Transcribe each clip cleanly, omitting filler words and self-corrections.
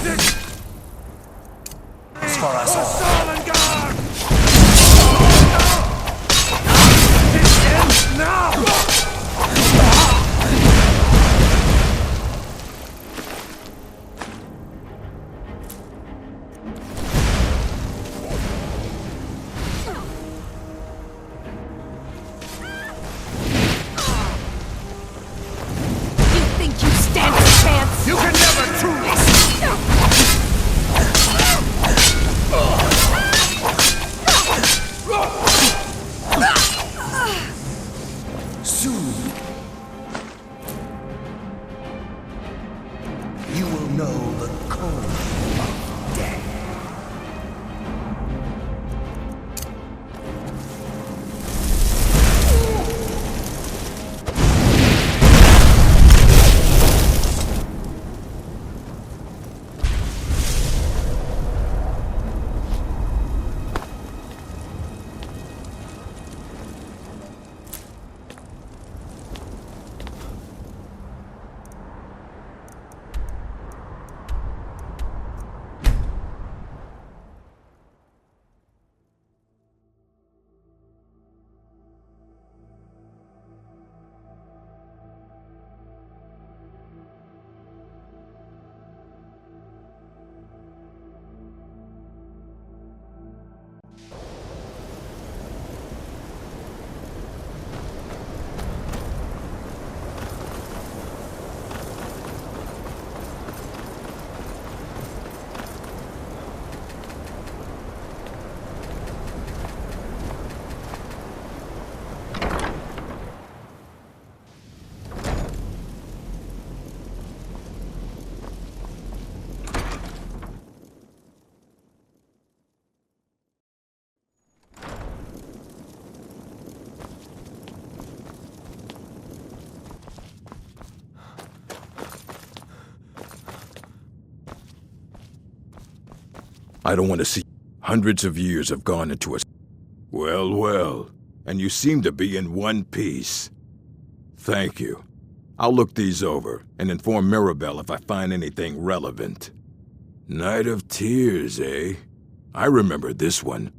It's for us all. It ends now! You can never truly Soon, you will know the code of death. I don't want to see. Hundreds of years have gone into us. Well, well. And you seem to be in one piece. Thank you. I'll look these over and inform Mirabelle if I find anything relevant. Night of Tears, eh? I remember this one.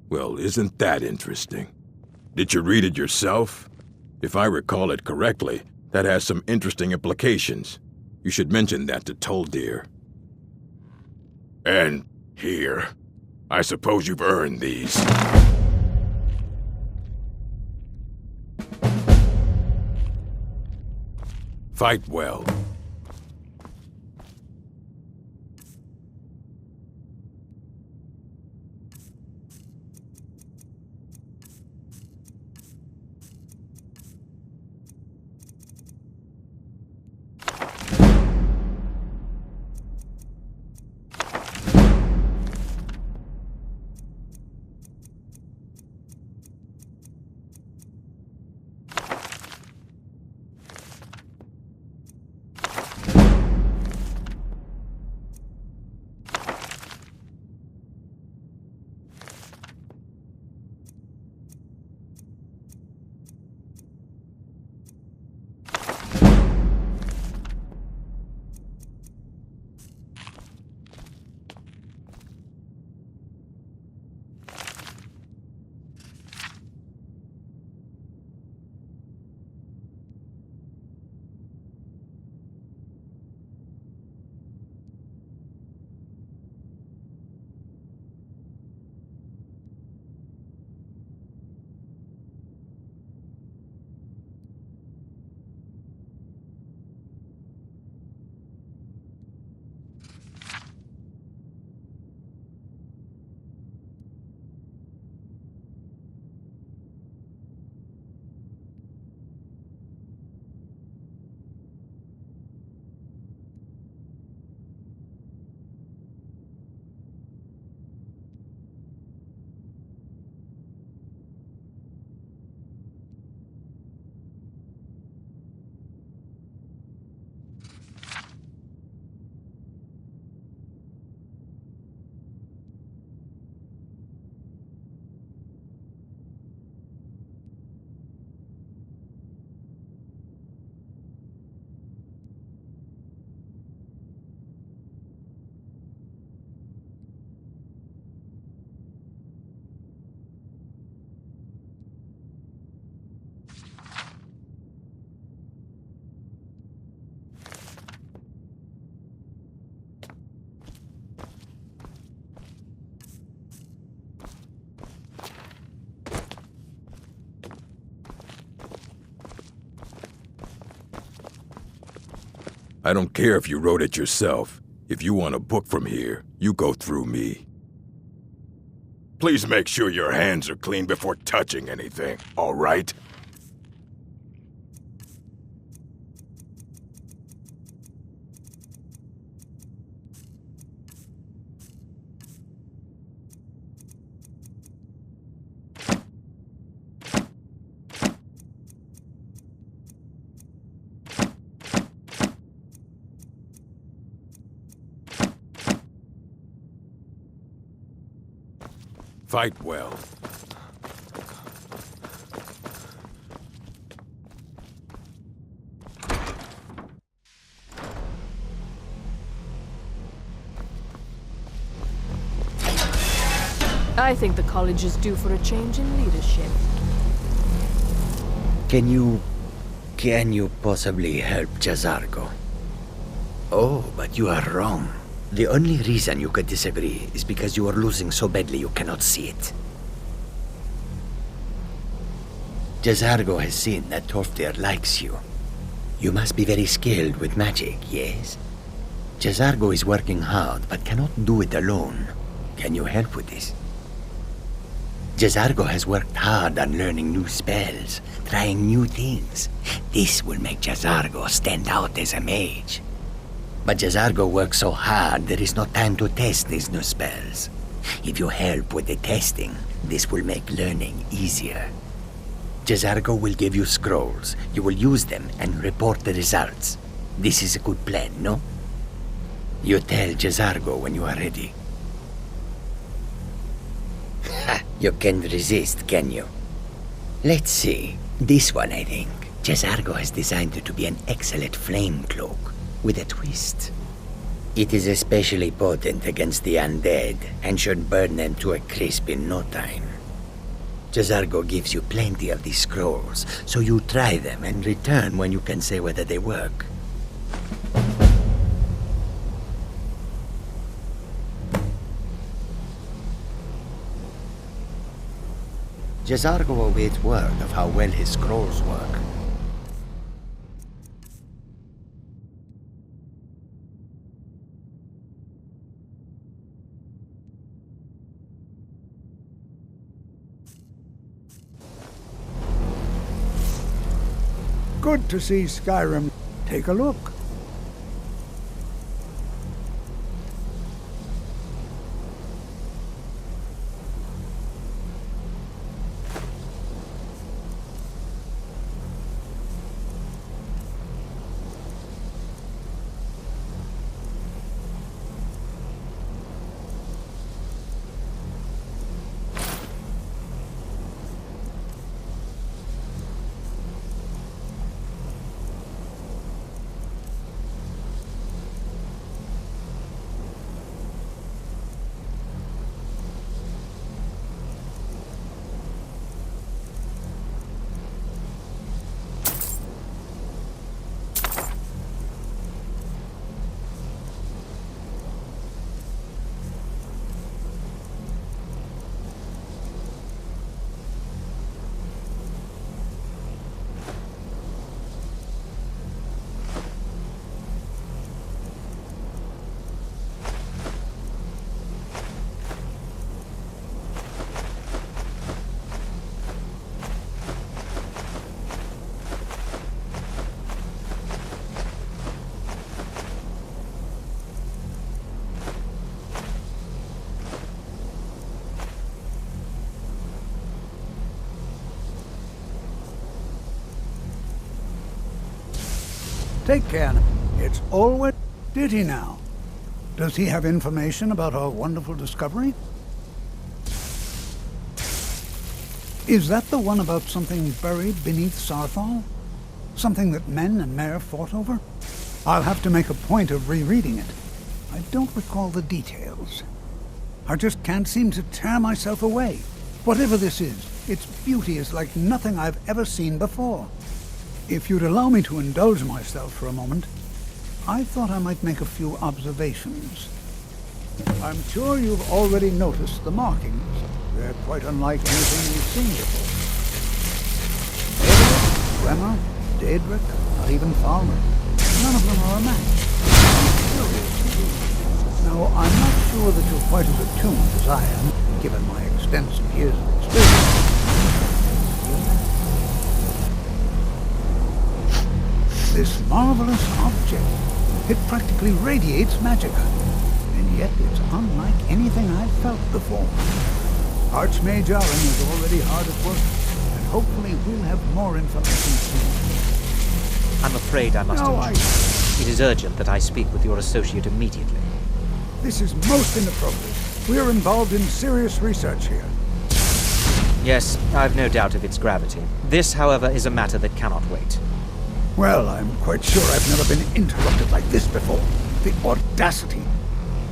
Well, isn't that interesting? Did you read it yourself? If I recall it correctly, that has some interesting implications. You should mention that to Toldir. And here. I suppose you've earned these. Fight well. I don't care if you wrote it yourself. If you want a book from here, you go through me. Please make sure your hands are clean before touching anything, all right? Fight well. I think the college is due for a change in leadership. Can you possibly help Jazargo? Oh, but you are wrong. The only reason you could disagree is because you are losing so badly you cannot see it. Jazargo has seen that Toftir likes you. You must be very skilled with magic, yes? Jazargo is working hard, but cannot do it alone. Can you help with this? Jazargo has worked hard on learning new spells, trying new things. This will make Jazargo stand out as a mage. But Jazargo works so hard, there is no time to test these new spells. If you help with the testing, this will make learning easier. Jazargo will give you scrolls. You will use them and report the results. This is a good plan, no? You tell Jazargo when you are ready. Ha! You can't resist, can you? Let's see. This one, I think. Jazargo has designed it to be an excellent flame cloak. With a twist. It is especially potent against the undead and should burn them to a crisp in no time. Jazargo gives you plenty of these scrolls, so you try them and return when you can say whether they work. Jazargo awaits word of how well his scrolls work. Good to see Skyrim. Take a look. Take care. It's always... Did he now? Does he have information about our wonderful discovery? Is that the one about something buried beneath Sarthal? Something that men and Mare fought over? I'll have to make a point of rereading it. I don't recall the details. I just can't seem to tear myself away. Whatever this is, its beauty is like nothing I've ever seen before. If you'd allow me to indulge myself for a moment, I thought I might make a few observations. I'm sure you've already noticed the markings. They're quite unlike anything you've seen before. Edward, Bremer, Daedric, not even Falmer. none of them are a match. Now, I'm not sure that you're quite as attuned as I am, given my extensive years of experience. This marvelous object, it practically radiates magicka, and yet it's unlike anything I've felt before. Archmage Allen is already hard at work, and hopefully we'll have more information soon. I'm afraid I must intrude. It is urgent that I speak with your associate immediately. This is most inappropriate. We're involved in serious research here. Yes, I've no doubt of its gravity. This, however, is a matter that cannot wait. Well, I'm quite sure I've never been interrupted like this before. The audacity.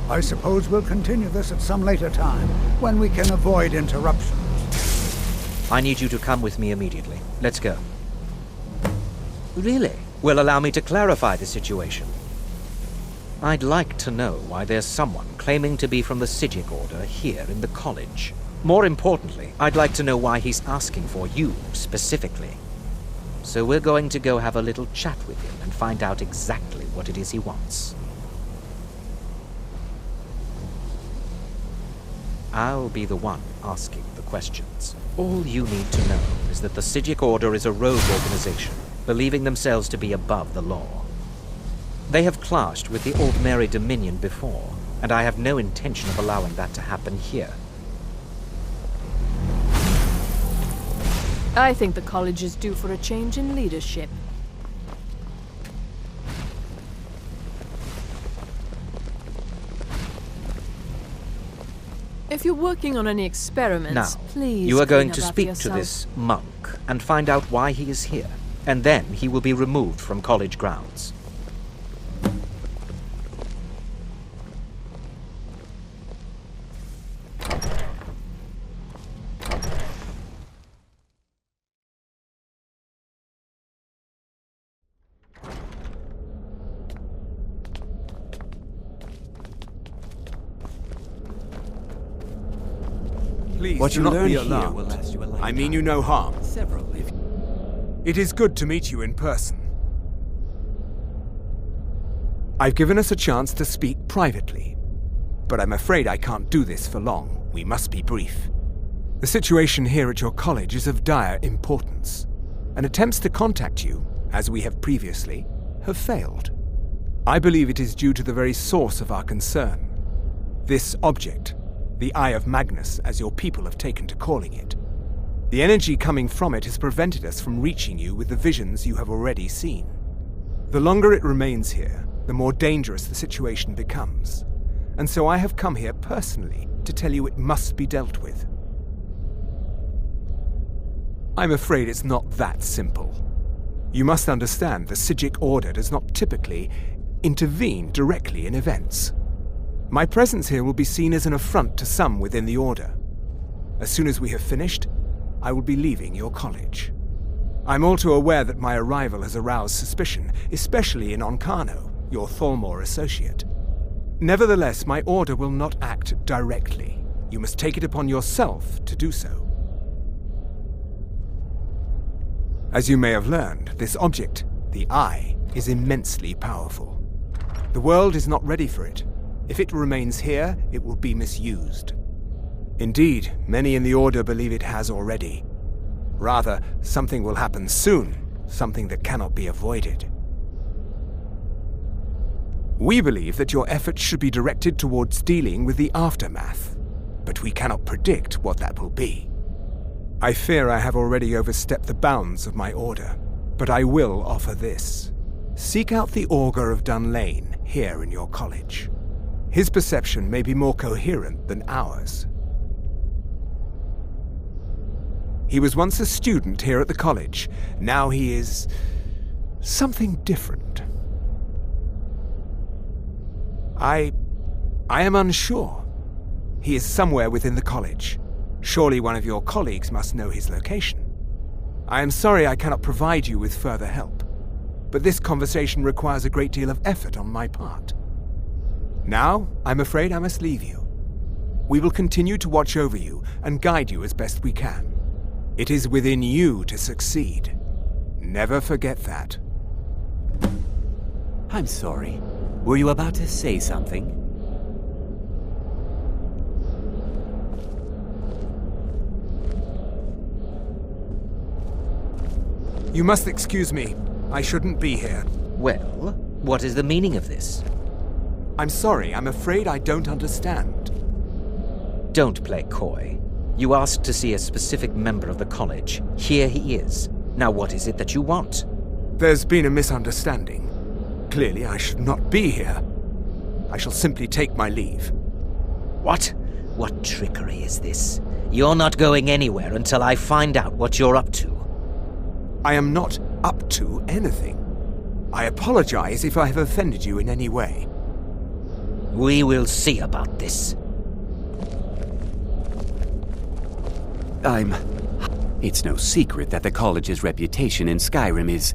I suppose we'll continue this at some later time, when we can avoid interruptions. I need you to come with me immediately. Let's go. Really? Well, allow me to clarify the situation. I'd like to know why there's someone claiming to be from the Psijic Order here in the college. More importantly, I'd like to know why he's asking for you, specifically. So we're going to go have a little chat with him and find out exactly what it is he wants. I'll be the one asking the questions. All you need to know is that the Psijic Order is a rogue organization, believing themselves to be above the law. They have clashed with the Ordinary Dominion before, and I have no intention of allowing that to happen here. I think the college is due for a change in leadership. If you're working on any experiments, Now, please you are going clean to up speak after to yourself. this monk and find out why he is here, and then he will be removed from college grounds. Please What do you not learn be here alarmed. will last you a lifetime. I mean you no harm. Several, if It is good to meet you in person. I've given us a chance to speak privately, but I'm afraid I can't do this for long. We must be brief. The situation here at your college is of dire importance, and attempts to contact you, as we have previously, have failed. I believe it is due to the very source of our concern. This object, the Eye of Magnus, as your people have taken to calling it. The energy coming from it has prevented us from reaching you with the visions you have already seen. The longer it remains here, the more dangerous the situation becomes. And so I have come here personally to tell you it must be dealt with. I'm afraid it's not that simple. You must understand the Psijic Order does not typically intervene directly in events. My presence here will be seen as an affront to some within the Order. As soon as we have finished, I will be leaving your college. I'm all too aware that my arrival has aroused suspicion, especially in Onkano, your Thalmor associate. Nevertheless, my order will not act directly. You must take it upon yourself to do so. As you may have learned, this object, the Eye, is immensely powerful. The world is not ready for it. If it remains here, it will be misused. Indeed, many in the Order believe it has already. Rather, something will happen soon, something that cannot be avoided. We believe that your efforts should be directed towards dealing with the aftermath, but we cannot predict what that will be. I fear I have already overstepped the bounds of my order, but I will offer this. Seek out the Augur of Dunlane here in your college. His perception may be more coherent than ours. He was once a student here at the college. Now he is something different. I am unsure. He is somewhere within the college. Surely one of your colleagues must know his location. I am sorry I cannot provide you with further help, but this conversation requires a great deal of effort on my part. Now, I'm afraid I must leave you. We will continue to watch over you and guide you as best we can. It is within you to succeed. Never forget that. I'm sorry. Were you about to say something? You must excuse me. I shouldn't be here. Well, what is the meaning of this? I'm sorry, I'm afraid I don't understand. Don't play coy. You asked to see a specific member of the college. Here he is. Now what is it that you want? There's been a misunderstanding. Clearly, I should not be here. I shall simply take my leave. What? What trickery is this? You're not going anywhere until I find out what you're up to. I am not up to anything. I apologize if I have offended you in any way. We will see about this. It's no secret that the college's reputation in Skyrim is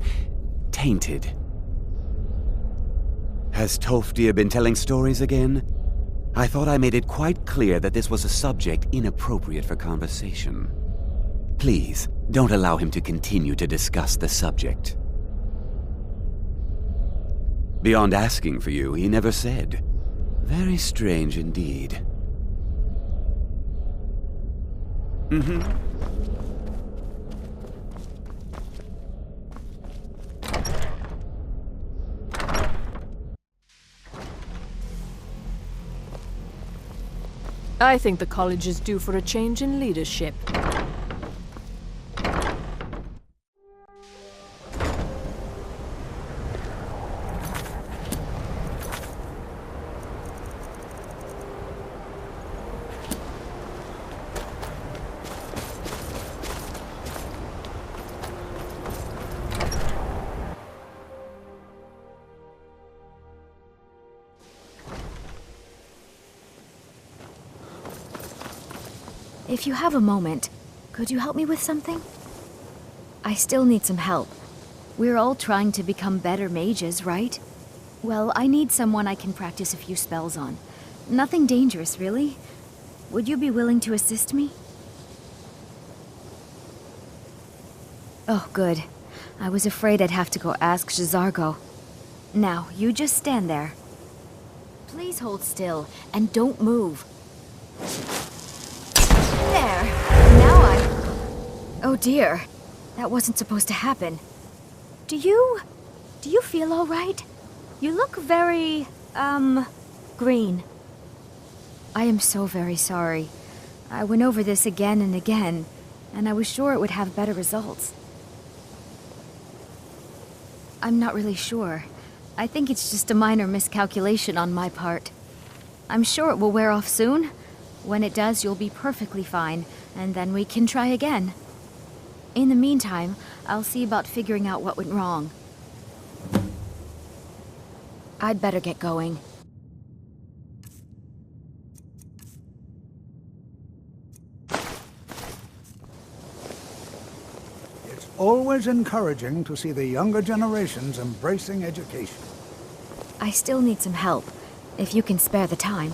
tainted. Has Tolfdir been telling stories again? I thought I made it quite clear that this was a subject inappropriate for conversation. Please, don't allow him to continue to discuss the subject. Beyond asking for you, he never said. Very strange indeed. I think the college is due for a change in leadership. If you have a moment, could you help me with something? I still need some help. We're all trying to become better mages, right? Well, I need someone I can practice a few spells on. Nothing dangerous, really. Would you be willing to assist me? Oh, good. I was afraid I'd have to go ask J'zargo. Now, you just stand there. Please hold still, and don't move. There. Now Oh dear. That wasn't supposed to happen. Do you feel all right? You look very, green. I am so very sorry. I went over this again and again, and I was sure it would have better results. I'm not really sure. I think it's just a minor miscalculation on my part. I'm sure it will wear off soon. When it does, you'll be perfectly fine, and then we can try again. In the meantime, I'll see about figuring out what went wrong. I'd better get going. It's always encouraging to see the younger generations embracing education. I still need some help, if you can spare the time.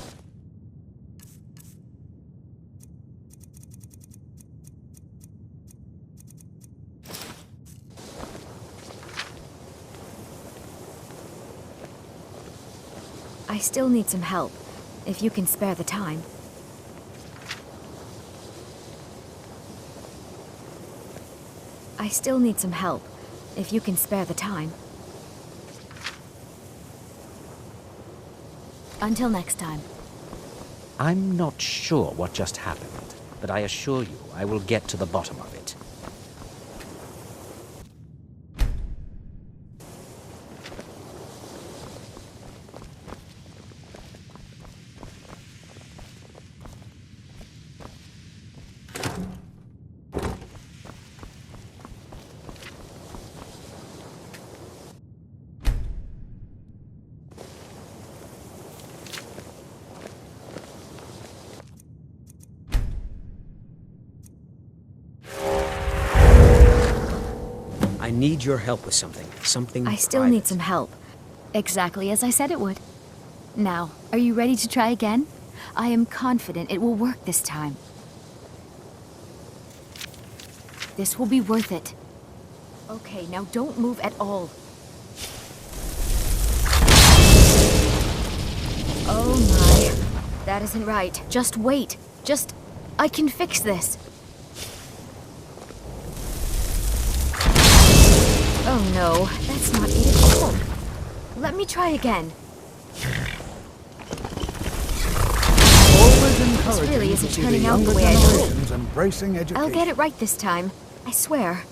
I still need some help, if you can spare the time. I still need some help, if you can spare the time. Until next time. I'm not sure what just happened, but I assure you I will get to the bottom of it. I need your help with something I still private. need some help. Exactly as I said it would. Now, are you ready to try again? I am confident it will work this time. This will be worth it. Okay, now don't move at all. That isn't right. Just wait. I can fix this. Oh no, that's not it at all. Let me try again. Always encouraging really to isn't see turning the out the younger way I hoped. generations embracing education. I'll get it right this time. I swear.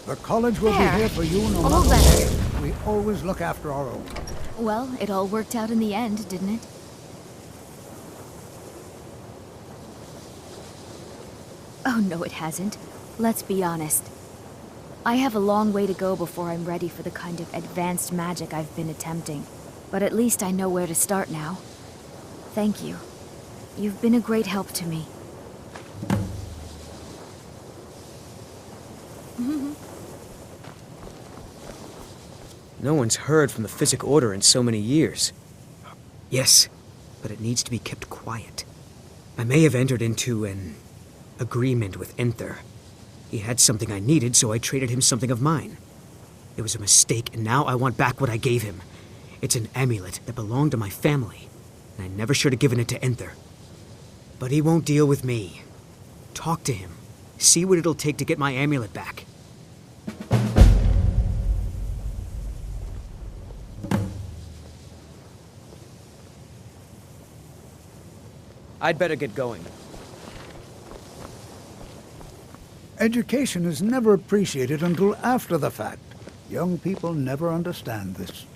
The college will There. be here for you no All matter better. what. We always look after our own. Well, it all worked out in the end, didn't it? Oh, no, it hasn't. Let's be honest. I have a long way to go before I'm ready for the kind of advanced magic I've been attempting. But at least I know where to start now. Thank you. You've been a great help to me. No one's heard from the Physic Order in so many years. Yes, but it needs to be kept quiet. I may have entered into an agreement with Enther. He had something I needed, so I traded him something of mine. It was a mistake, and now I want back what I gave him. It's an amulet that belonged to my family, and I never should have given it to Enther. But he won't deal with me. Talk to him. See what it'll take to get my amulet back. I'd better get going. Education is never appreciated until after the fact. Young people never understand this.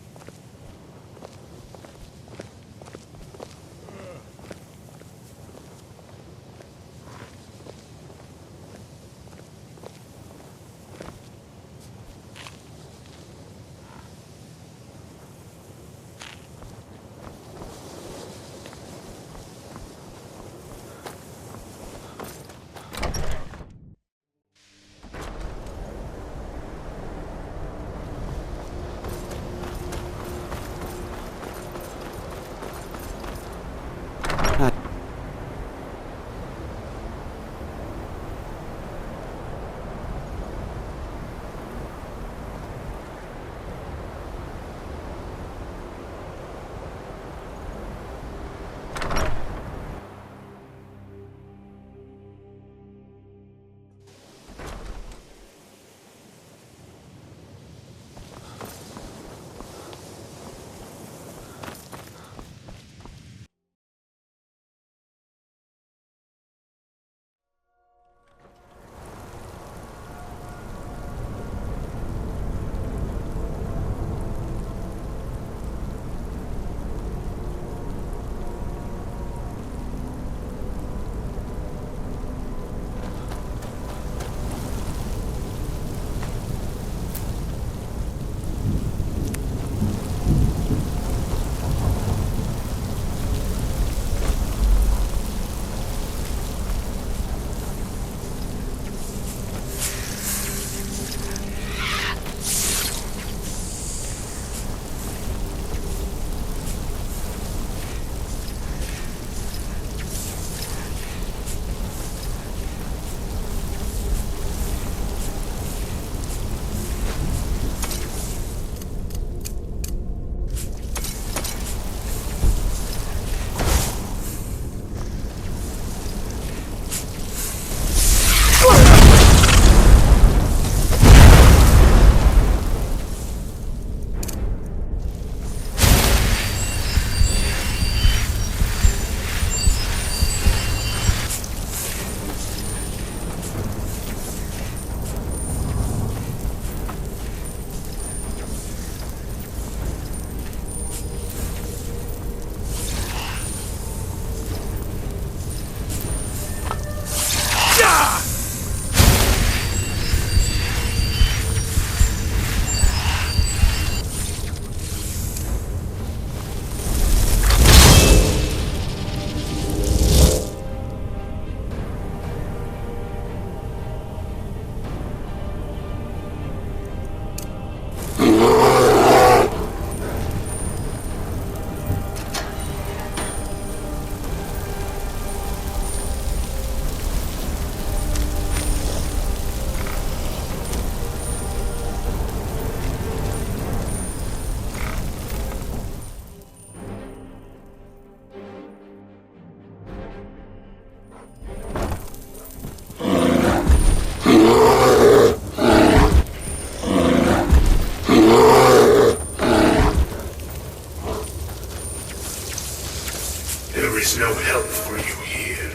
is no help for you here.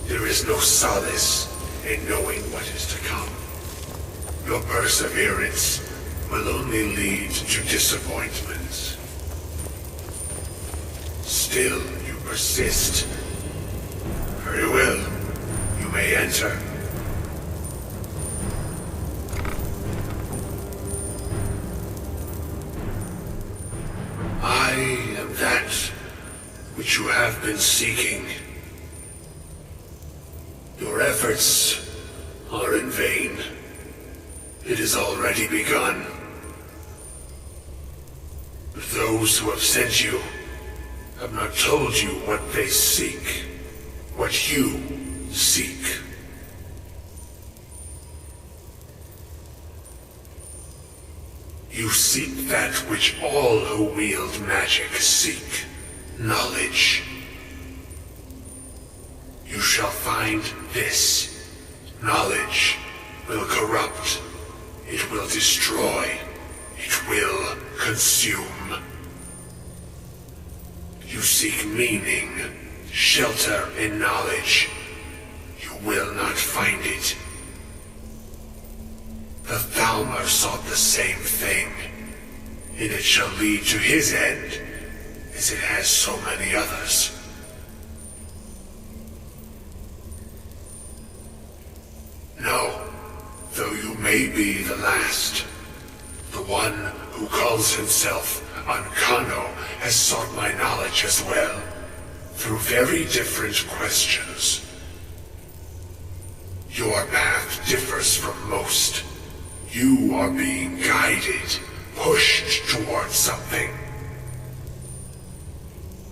There is no solace in knowing what is to come. Your perseverance will only lead to disappointment. Still, you persist. Very well. You may enter. I am that which you have been seeking. Your efforts are in vain. It has already begun. But those who have sent you have not told you what they seek, what you seek. You seek that which all who wield magic seek, knowledge. You shall find this. Knowledge will corrupt. It will destroy. It will consume. You seek meaning, shelter in knowledge. You will not find it. The Thalmor sought the same thing, and it shall lead to his end, as it has so many others. No, though you may be the last, the one who calls himself Ancano has sought my knowledge as well, through very different questions. Your path differs from most. You are being guided, pushed towards something.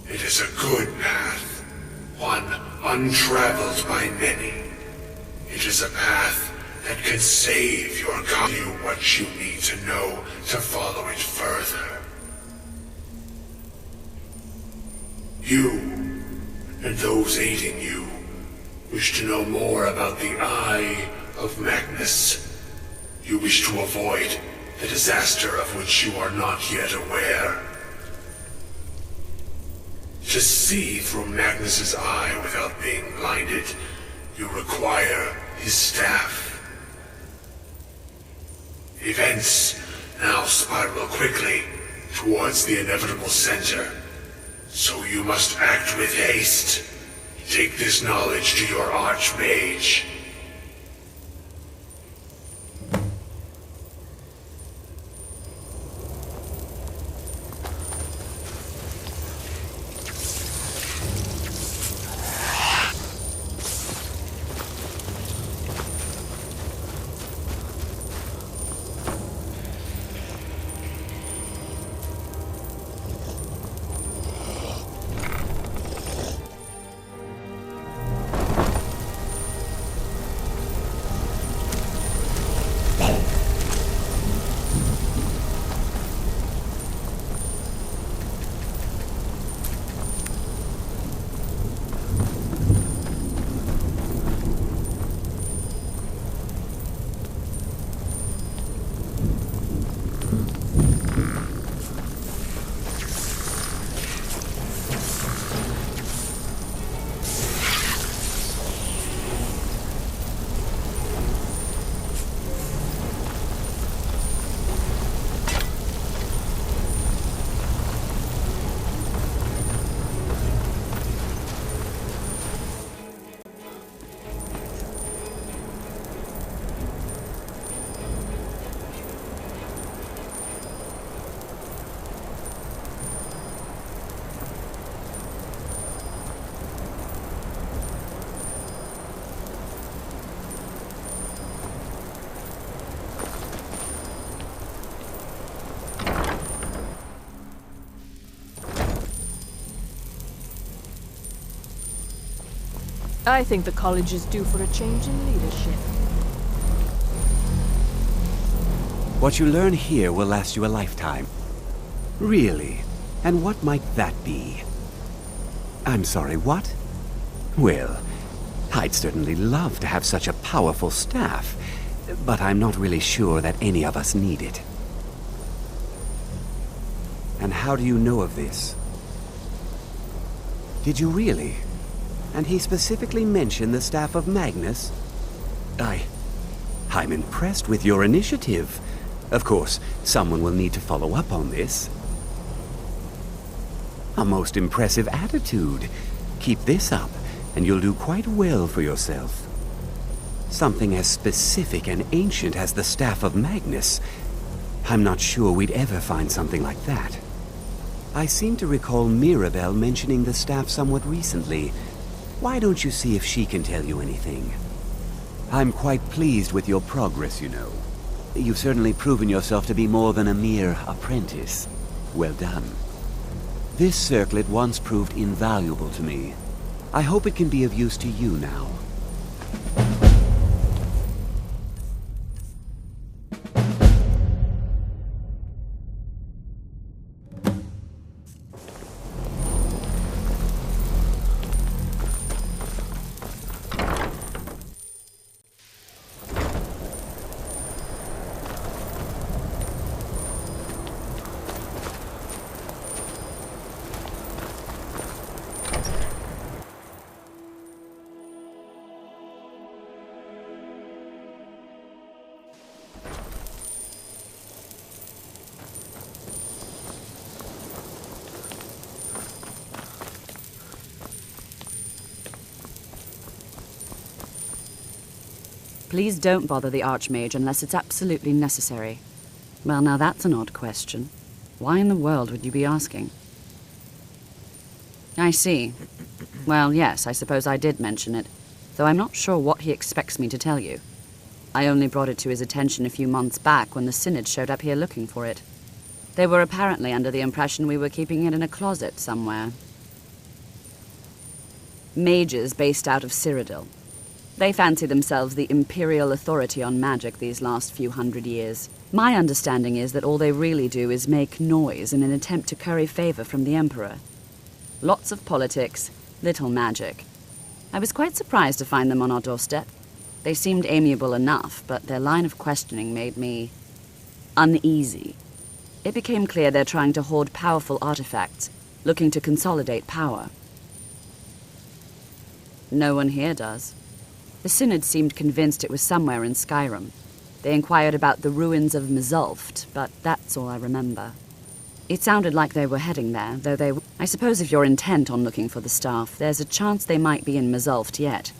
It is a good path, one untraveled by many. It is a path that can save your you what you need to know to follow it further. You, and those aiding you, wish to know more about the Eye of Magnus. You wish to avoid the disaster of which you are not yet aware. To see through Magnus's eye without being blinded, you require his staff. Events now spiral quickly towards the inevitable center, so you must act with haste. Take this knowledge to your Archmage. I think the college is due for a change in leadership. What you learn here will last you a lifetime. Really? And what might that be? I'm sorry, what? Well, I'd certainly love to have such a powerful staff, but I'm not really sure that any of us need it. And how do you know of this? Did you really? And he specifically mentioned the staff of Magnus? I'm impressed with your initiative. Of course, someone will need to follow up on this. A most impressive attitude. Keep this up, and you'll do quite well for yourself. Something as specific and ancient as the staff of Magnus. I'm not sure we'd ever find something like that. I seem to recall Mirabelle mentioning the staff somewhat recently. Why don't you see if she can tell you anything? I'm quite pleased with your progress, you know. You've certainly proven yourself to be more than a mere apprentice. Well done. This circlet once proved invaluable to me. I hope it can be of use to you now. Please don't bother the Archmage unless it's absolutely necessary. Well, now that's an odd question. Why in the world would you be asking? I see. Well, yes, I suppose I did mention it, though I'm not sure what he expects me to tell you. I only brought it to his attention a few months back when the Synod showed up here looking for it. They were apparently under the impression we were keeping it in a closet somewhere. Mages based out of Cyrodiil. They fancy themselves the imperial authority on magic these last few hundred years. My understanding is that all they really do is make noise in an attempt to curry favor from the Emperor. Lots of politics, little magic. I was quite surprised to find them on our doorstep. They seemed amiable enough, but their line of questioning made me uneasy. It became clear they're trying to hoard powerful artifacts, looking to consolidate power. No one here does. The Synod seemed convinced it was somewhere in Skyrim. They inquired about the ruins of Mzulft, but that's all I remember. It sounded like they were heading there, though I suppose if you're intent on looking for the staff, there's a chance they might be in Mzulft yet.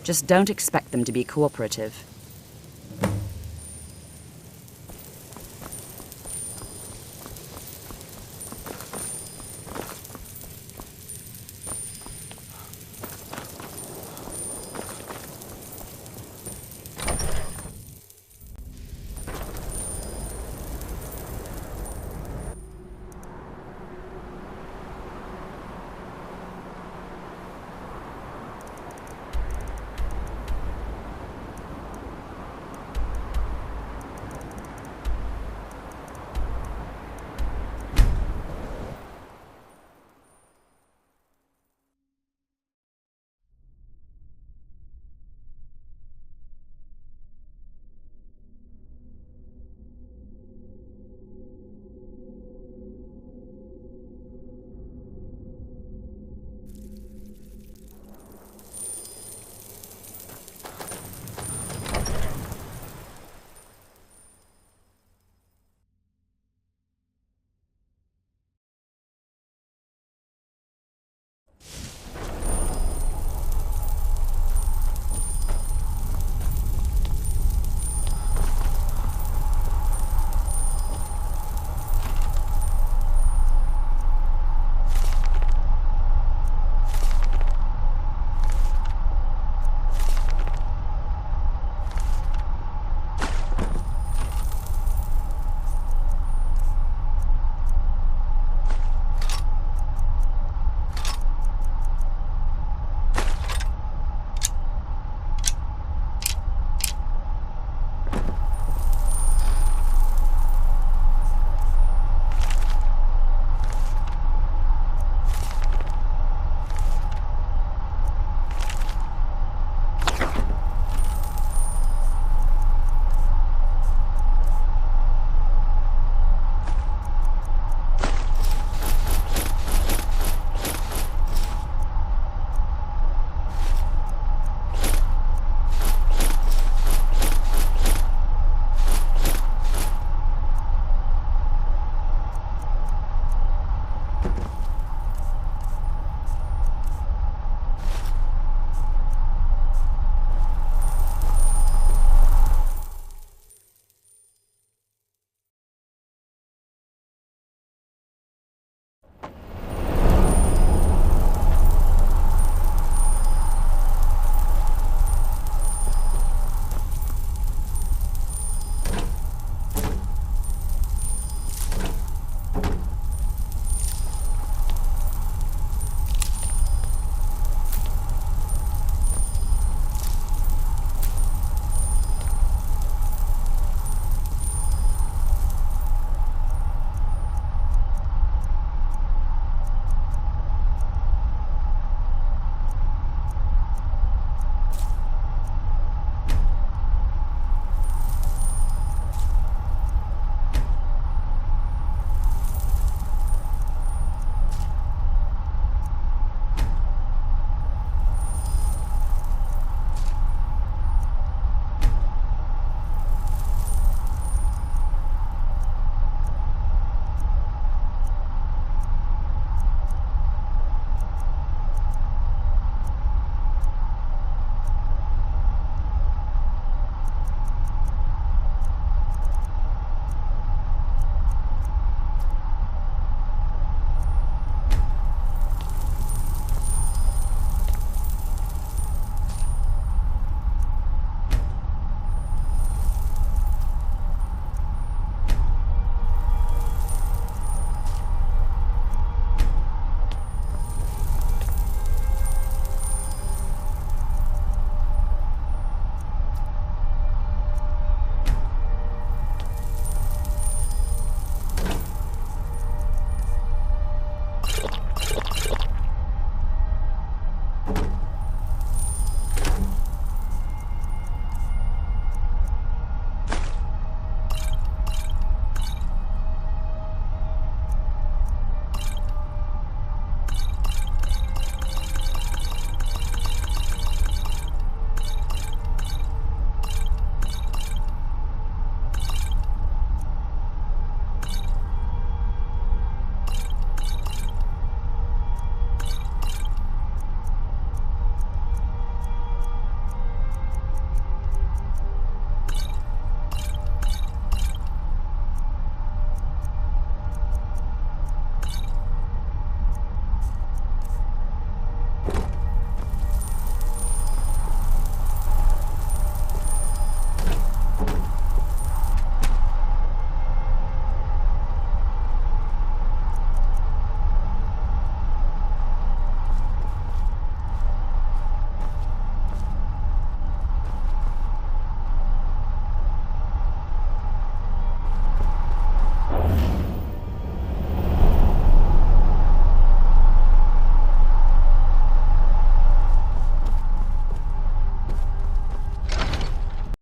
Just don't expect them to be cooperative.